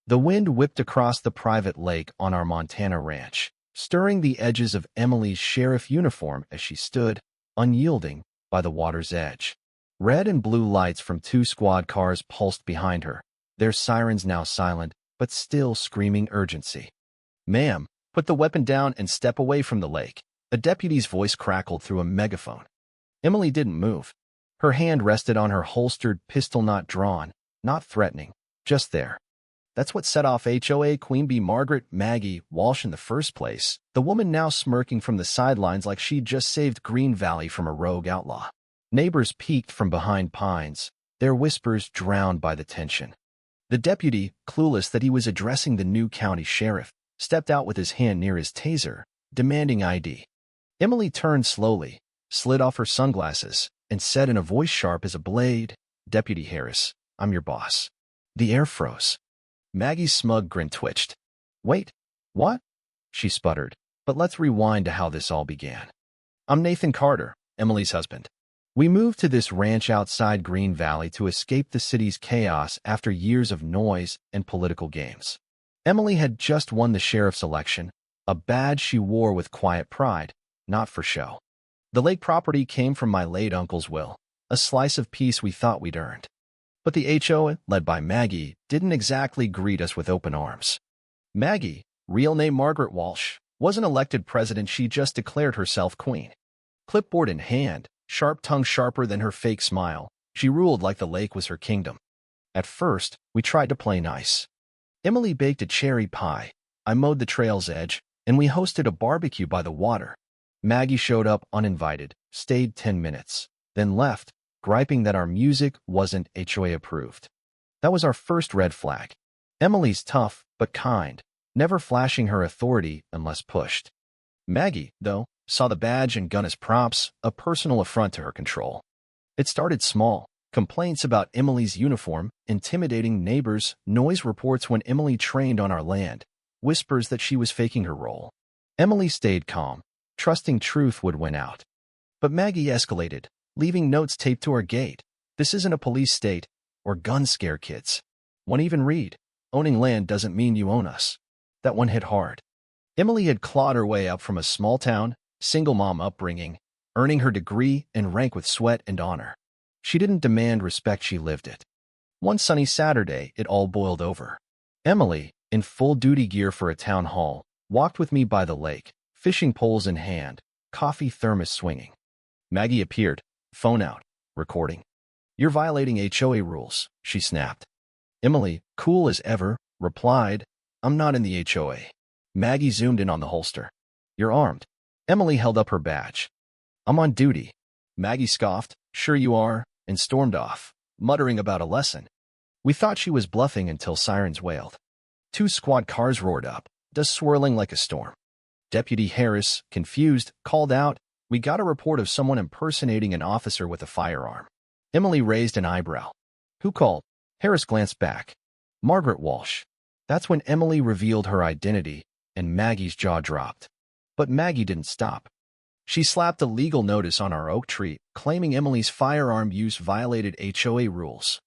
The wind whipped across the private lake on our Montana ranch, stirring the edges of Emily's sheriff uniform as she stood, unyielding, by the water's edge. Red and blue lights from 2 squad cars pulsed behind her, their sirens now silent, but still screaming urgency. "Ma'am, put the weapon down and step away from the lake," a deputy's voice crackled through a megaphone. Emily didn't move. Her hand rested on her holstered pistol, not drawn, not threatening, just there. That's what set off HOA Queen Bee Margaret Maggie Walsh in the first place, the woman now smirking from the sidelines like she'd just saved Green Valley from a rogue outlaw. Neighbors peeked from behind pines, their whispers drowned by the tension. The deputy, clueless that he was addressing the new county sheriff, stepped out with his hand near his taser, demanding ID. Emily turned slowly, slid off her sunglasses, and said in a voice sharp as a blade, "Deputy Harris, I'm your boss." The air froze. Maggie's smug grin twitched. "Wait, what?" she sputtered. "But let's rewind to how this all began. I'm Nathan Carter, Emily's husband. We moved to this ranch outside Green Valley to escape the city's chaos after years of noise and political games. Emily had just won the sheriff's election, a badge she wore with quiet pride, not for show. The lake property came from my late uncle's will, a slice of peace we thought we'd earned. But the HOA, led by Maggie, didn't exactly greet us with open arms. Maggie, real name Margaret Walsh, wasn't elected president, she just declared herself queen. Clipboard in hand, sharp tongue sharper than her fake smile, she ruled like the lake was her kingdom. At first, we tried to play nice. Emily baked a cherry pie, I mowed the trail's edge, and we hosted a barbecue by the water. Maggie showed up uninvited, stayed 10 minutes, then left, griping that our music wasn't HOA approved. That was our first red flag. Emily's tough, but kind, never flashing her authority unless pushed. Maggie, though, saw the badge and gun as props, a personal affront to her control. It started small. Complaints about Emily's uniform, intimidating neighbors, noise reports when Emily trained on our land, whispers that she was faking her role. Emily stayed calm, trusting truth would win out. But Maggie escalated, leaving notes taped to her gate. "This isn't a police state, or gun scare kids. One even read, owning land doesn't mean you own us." That one hit hard. Emily had clawed her way up from a small town, single mom upbringing, earning her degree and rank with sweat and honor. She didn't demand respect, she lived it. One sunny Saturday, it all boiled over. Emily, in full duty gear for a town hall, walked with me by the lake, fishing poles in hand, coffee thermos swinging. Maggie appeared, phone out, recording. "You're violating HOA rules," she snapped. Emily, cool as ever, replied, "I'm not in the HOA." Maggie zoomed in on the holster. "You're armed." Emily held up her badge. "I'm on duty." Maggie scoffed, "Sure you are," and stormed off, muttering about a lesson. We thought she was bluffing until sirens wailed. 2 squad cars roared up, dust swirling like a storm. Deputy Harris, confused, called out, "We got a report of someone impersonating an officer with a firearm." Emily raised an eyebrow. "Who called?" Harris glanced back. "Margaret Walsh." That's when Emily revealed her identity, and Maggie's jaw dropped. But Maggie didn't stop. She slapped a legal notice on our oak tree, claiming Emily's firearm use violated HOA rules.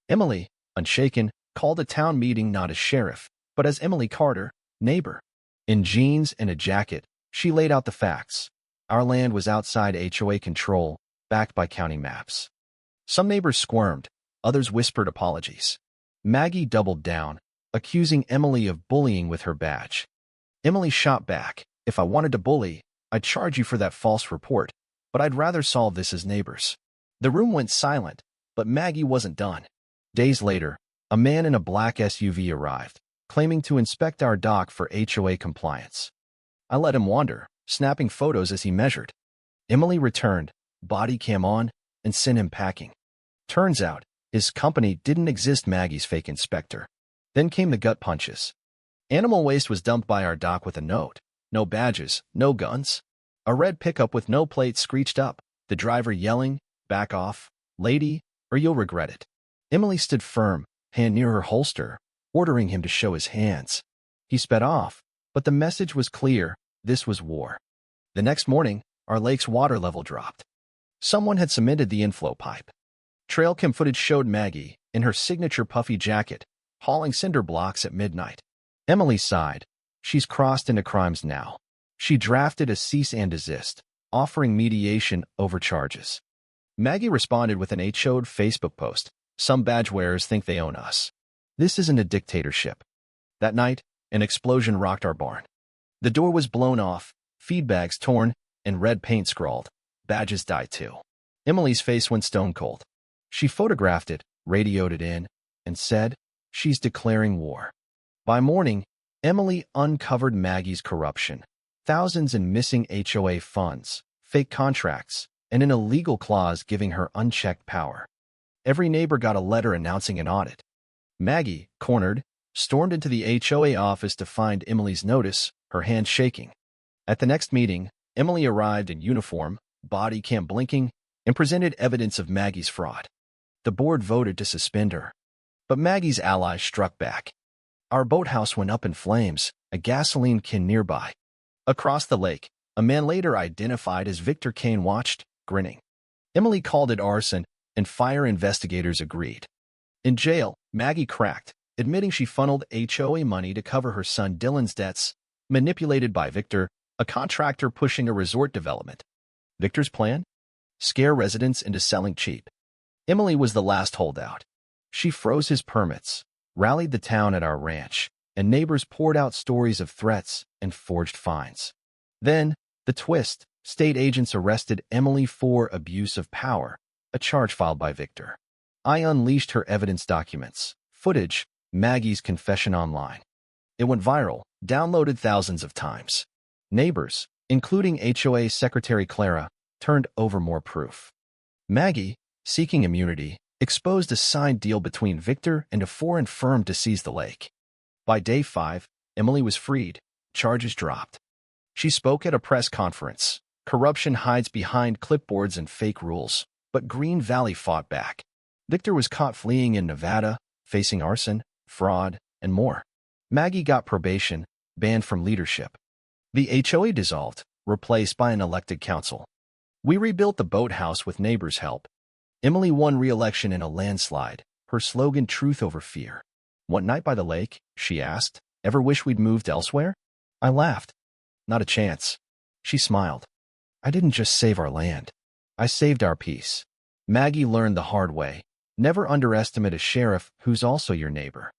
Emily, unshaken, called a town meeting not as sheriff, but as Emily Carter, neighbor. In jeans and a jacket, she laid out the facts. Our land was outside HOA control, backed by county maps. Some neighbors squirmed, others whispered apologies. Maggie doubled down, accusing Emily of bullying with her badge. Emily shot back, "If I wanted to bully, I'd charge you for that false report, but I'd rather solve this as neighbors." The room went silent, but Maggie wasn't done. Days later, a man in a black SUV arrived, claiming to inspect our dock for HOA compliance. I let him wander, snapping photos as he measured. Emily returned, body cam on, and sent him packing. Turns out, his company didn't exist. Maggie's fake inspector. Then came the gut punches. Animal waste was dumped by our dock with a note. No badges, no guns. A red pickup with no plate screeched up, the driver yelling, "Back off, lady, or you'll regret it." Emily stood firm, hand near her holster, ordering him to show his hands. He sped off, but the message was clear: this was war. The next morning, our lake's water level dropped. Someone had cemented the inflow pipe. Trail cam footage showed Maggie, in her signature puffy jacket, hauling cinder blocks at midnight. Emily sighed. She's crossed into crimes now. She drafted a cease and desist, offering mediation over charges. Maggie responded with an HOA Facebook post. Some badge wearers think they own us. This isn't a dictatorship. That night, an explosion rocked our barn. The door was blown off, feed bags torn, and red paint scrawled. Badges died too. Emily's face went stone cold. She photographed it, radioed it in, and said, "She's declaring war." By morning, Emily uncovered Maggie's corruption. Thousands in missing HOA funds, fake contracts, and an illegal clause giving her unchecked power. Every neighbor got a letter announcing an audit. Maggie, cornered, stormed into the HOA office to find Emily's notice, her hand shaking. At the next meeting, Emily arrived in uniform, body cam blinking, and presented evidence of Maggie's fraud. The board voted to suspend her. But Maggie's allies struck back. Our boathouse went up in flames, a gasoline can nearby. Across the lake, a man later identified as Victor Kane watched, grinning. Emily called it arson, and fire investigators agreed. In jail, Maggie cracked, admitting she funneled HOA money to cover her son Dylan's debts, manipulated by Victor, a contractor pushing a resort development. Victor's plan? Scare residents into selling cheap. Emily was the last holdout. She froze his permits, rallied the town at our ranch, and neighbors poured out stories of threats and forged fines. Then, the twist, state agents arrested Emily for abuse of power, a charge filed by Victor. I unleashed her evidence documents, footage, Maggie's confession online. It went viral, downloaded thousands of times. Neighbors, including HOA Secretary Clara, turned over more proof. Maggie, seeking immunity, exposed a signed deal between Victor and a foreign firm to seize the lake. By day 5, Emily was freed, charges dropped. She spoke at a press conference. Corruption hides behind clipboards and fake rules, but Green Valley fought back. Victor was caught fleeing in Nevada, facing arson, fraud, and more. Maggie got probation, banned from leadership. The HOA dissolved, replaced by an elected council. We rebuilt the boathouse with neighbors' help. Emily won re-election in a landslide, her slogan truth over fear. "One night by the lake," she asked, "ever wish we'd moved elsewhere?" I laughed. "Not a chance." She smiled. "I didn't just save our land. I saved our peace." Maggie learned the hard way. Never underestimate a sheriff who's also your neighbor.